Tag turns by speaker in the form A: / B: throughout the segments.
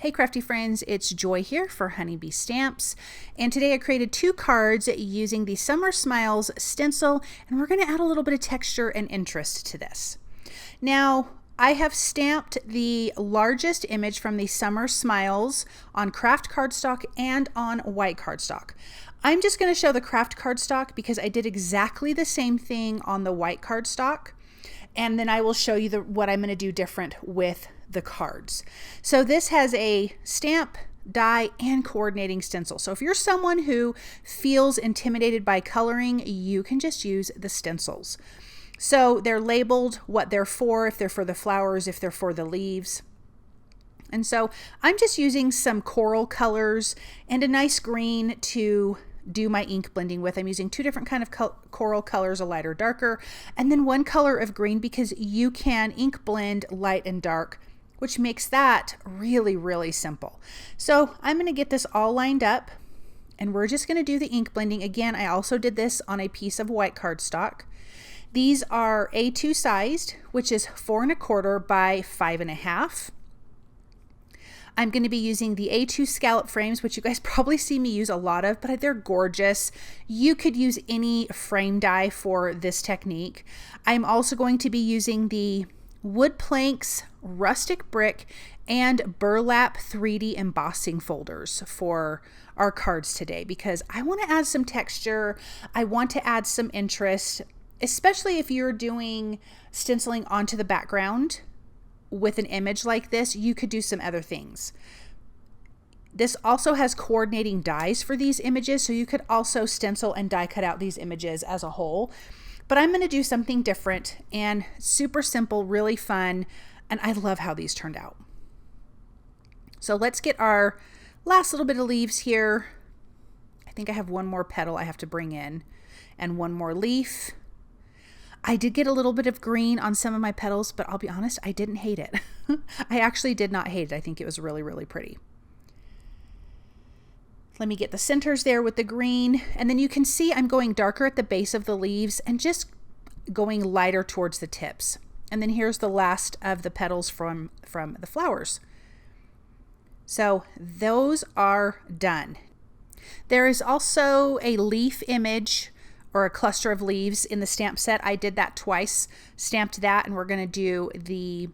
A: Hey crafty friends, it's Joy here for Honeybee Stamps, and today I created 2 cards using the Summer Smiles stencil, and we're going to add a little bit of texture and interest to this. Now, I have stamped the largest image from the Summer Smiles on craft cardstock and on white cardstock. I'm just going to show the craft cardstock because I did exactly the same thing on the white cardstock, and then I will show you what I'm going to do different with the cards. So this has a stamp, die, and coordinating stencil. So if you're someone who feels intimidated by coloring, you can just use the stencils. So they're labeled what they're for, if they're for the flowers, if they're for the leaves. And so I'm just using some coral colors and a nice green to do my ink blending with. I'm using 2 different kind of coral colors, a lighter, darker, and then 1 color of green because you can ink blend light and dark, which makes that really, really simple. So I'm going to get this all lined up and we're just going to do the ink blending. Again, I also did this on a piece of white cardstock. These are A2 sized, which is 4 1/4 by 5 1/2. I'm going to be using the A2 scallop frames, which you guys probably see me use a lot of, but they're gorgeous. You could use any frame die for this technique. I'm also going to be using the wood planks, rustic brick, and burlap 3D embossing folders for our cards today because I want to add some texture. I want to add some interest, especially if you're doing stenciling onto the background. With an image like this, you could do some other things. This also has coordinating dies for these images, so you could also stencil and die cut out these images as a whole. But I'm going to do something different and super simple, really fun, and I love how these turned out. So let's get our last little bit of leaves here. I think I have 1 more petal I have to bring in and 1 more leaf. I did get a little bit of green on some of my petals, but I'll be honest, I didn't hate it. I actually did not hate it. I think it was really, really pretty. Let me get the centers there with the green, and then you can see I'm going darker at the base of the leaves and just going lighter towards the tips. And then here's the last of the petals from the flowers. So those are done. There is also a leaf image or a cluster of leaves in the stamp set. I did that twice, stamped that, and we're going to do the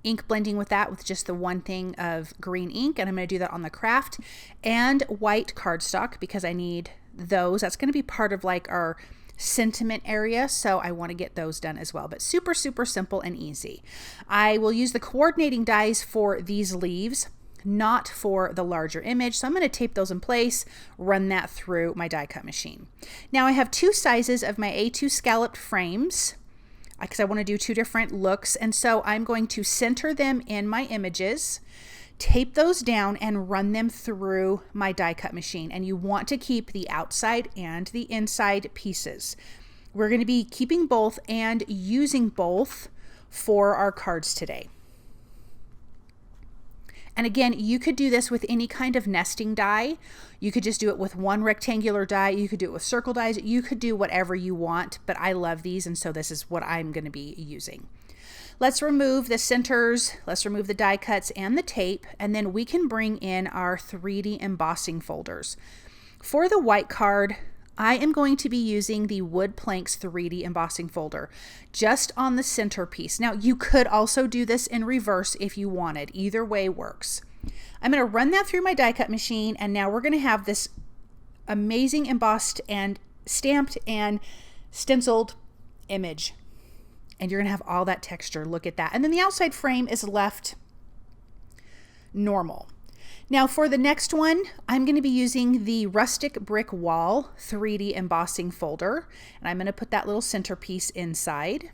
A: ink blending with that with just the 1 thing of green ink, and I'm going to do that on the craft and white cardstock because I need those. That's going to be part of like our sentiment area, so I want to get those done as well, but super, super simple and easy. I will use the coordinating dies for these leaves, not for the larger image. So I'm going to tape those in place, run that through my die cut machine. Now I have 2 sizes of my A2 scalloped frames because I want to do 2 different looks. And so I'm going to center them in my images, tape those down, and run them through my die cut machine. And you want to keep the outside and the inside pieces. We're going to be keeping both and using both for our cards today. And again, you could do this with any kind of nesting die. You could just do it with 1 rectangular die. You could do it with circle dies. You could do whatever you want, but I love these, and so this is what I'm going to be using. Let's remove the centers. Let's remove the die cuts and the tape, and then we can bring in our 3D embossing folders. For the white card, I am going to be using the Wood Planks 3D embossing folder just on the centerpiece. Now you could also do this in reverse if you wanted. Either way works. I'm going to run that through my die cut machine, and now we're going to have this amazing embossed and stamped and stenciled image. And you're going to have all that texture. Look at that. And then the outside frame is left normal. Now for the next one, I'm going to be using the Rustic Brick Wall 3D embossing folder, and I'm going to put that little centerpiece inside.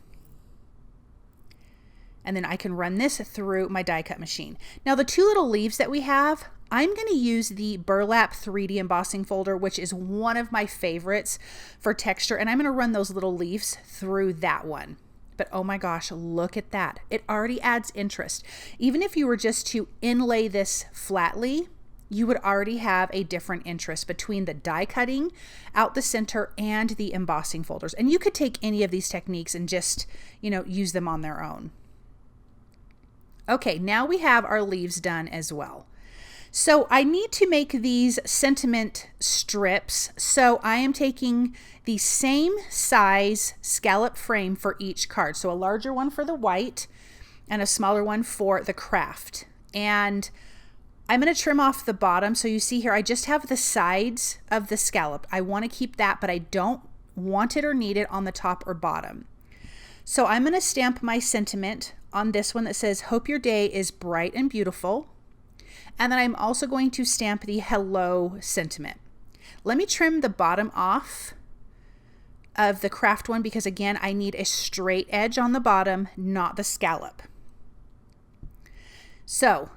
A: And then I can run this through my die cut machine. Now the 2 little leaves that we have, I'm going to use the Burlap 3D embossing folder, which is one of my favorites for texture, and I'm going to run those little leaves through that one. But oh my gosh, look at that. It already adds interest. Even if you were just to inlay this flatly, you would already have a different interest between the die cutting out the center and the embossing folders. And you could take any of these techniques and just, use them on their own. Okay, now we have our leaves done as well. So I need to make these sentiment strips. So I am taking the same size scallop frame for each card. So a larger one for the white and a smaller one for the craft. And I'm going to trim off the bottom. So you see here, I just have the sides of the scallop. I want to keep that, but I don't want it or need it on the top or bottom. So I'm going to stamp my sentiment on this one that says, "Hope your day is bright and beautiful." And then I'm also going to stamp the hello sentiment. Let me trim the bottom off of the craft one because again, I need a straight edge on the bottom, not the scallop. So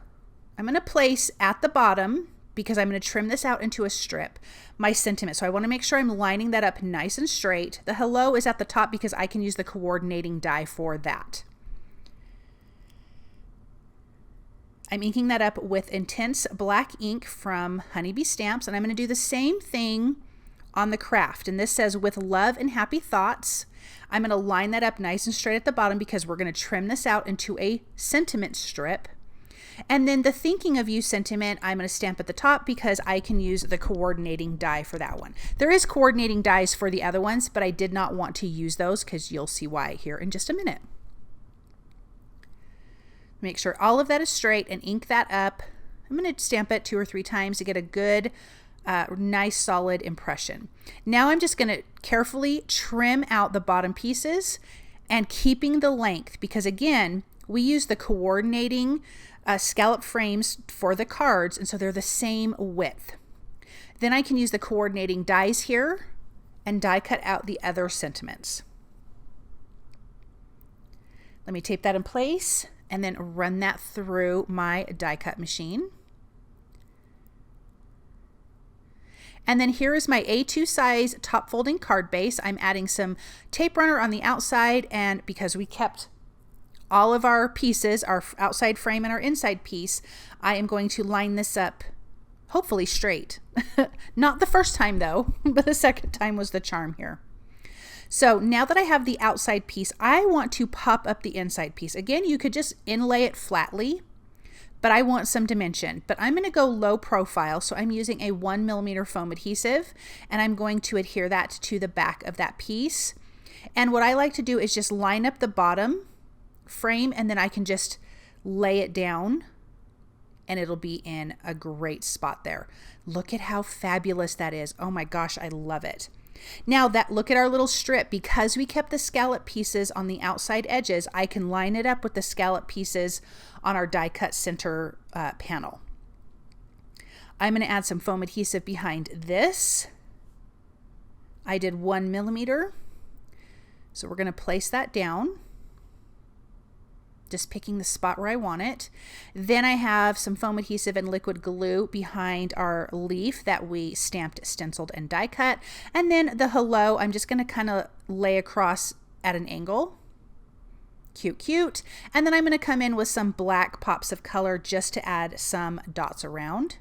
A: I'm going to place at the bottom, because I'm going to trim this out into a strip, my sentiment. So I want to make sure I'm lining that up nice and straight. The hello is at the top because I can use the coordinating die for that. I'm inking that up with intense black ink from Honeybee Stamps, and I'm going to do the same thing on the craft. And this says, "With love and happy thoughts." I'm going to line that up nice and straight at the bottom because we're going to trim this out into a sentiment strip. And then the thinking of you sentiment, I'm going to stamp at the top because I can use the coordinating die for that one. There is coordinating dies for the other ones, but I did not want to use those because you'll see why here in just a minute. Make sure all of that is straight and ink that up. I'm going to stamp it 2 or 3 times to get a good, nice solid impression. Now I'm just going to carefully trim out the bottom pieces and keeping the length, because again, we use the coordinating scallop frames for the cards, and so they're the same width. Then I can use the coordinating dies here and die cut out the other sentiments. Let me tape that in place and then run that through my die cut machine. And then here is my A2 size top folding card base. I'm adding some tape runner on the outside, and because we kept all of our pieces, our outside frame and our inside piece, I am going to line this up hopefully straight. Not the first time though, but the second time was the charm here. So now that I have the outside piece, I want to pop up the inside piece. Again, you could just inlay it flatly, but I want some dimension. But I'm going to go low profile, so I'm using a 1mm foam adhesive, and I'm going to adhere that to the back of that piece. And what I like to do is just line up the bottom frame, and then I can just lay it down and it'll be in a great spot there. Look at how fabulous that is. Oh my gosh, I love it. Now look at our little strip. Because we kept the scallop pieces on the outside edges, I can line it up with the scallop pieces on our die cut center panel. I'm going to add some foam adhesive behind this. I did 1mm. So we're going to place that down, just picking the spot where I want it. Then I have some foam adhesive and liquid glue behind our leaf that we stamped, stenciled, and die cut. And then the hello, I'm just going to kind of lay across at an angle. Cute, cute. And then I'm going to come in with some black pops of color just to add some dots around.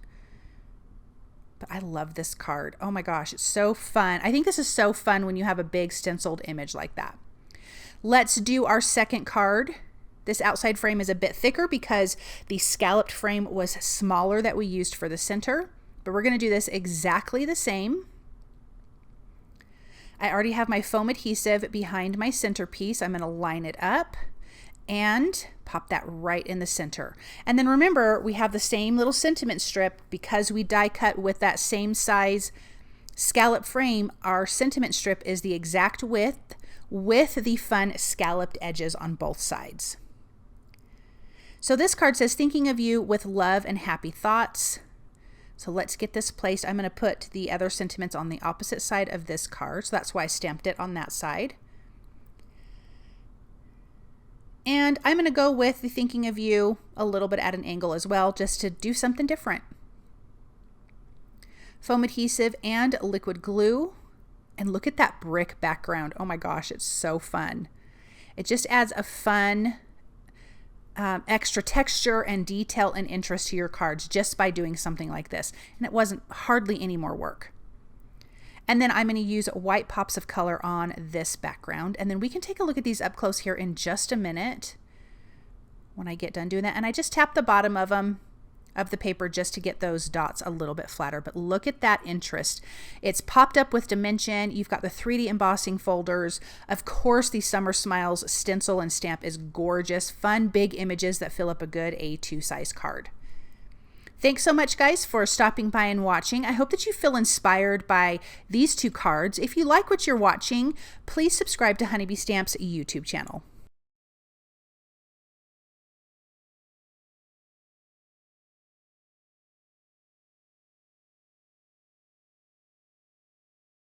A: But I love this card. Oh my gosh, it's so fun. I think this is so fun when you have a big stenciled image like that. Let's do our second card. This outside frame is a bit thicker because the scalloped frame was smaller that we used for the center, but we're going to do this exactly the same. I already have my foam adhesive behind my centerpiece. I'm going to line it up and pop that right in the center. And then remember, we have the same little sentiment strip because we die cut with that same size scallop frame. Our sentiment strip is the exact width with the fun scalloped edges on both sides. So this card says, "Thinking of you with love and happy thoughts." So let's get this placed. I'm going to put the other sentiments on the opposite side of this card. So that's why I stamped it on that side. And I'm going to go with the thinking of you a little bit at an angle as well, just to do something different. Foam adhesive and liquid glue. And look at that brick background. Oh my gosh, it's so fun. It just adds a fun extra texture and detail and interest to your cards just by doing something like this. And it wasn't hardly any more work. And then I'm going to use white pops of color on this background. And then we can take a look at these up close here in just a minute when I get done doing that. And I just tap the bottom of them of the paper just to get those dots a little bit flatter. But look at that interest. It's popped up with dimension. You've got the 3D embossing folders. Of course, the Summer Smiles stencil and stamp is gorgeous. Fun, big images that fill up a good A2 size card. Thanks so much, guys, for stopping by and watching. I hope that you feel inspired by these 2 cards. If you like what you're watching, please subscribe to Honeybee Stamps YouTube channel.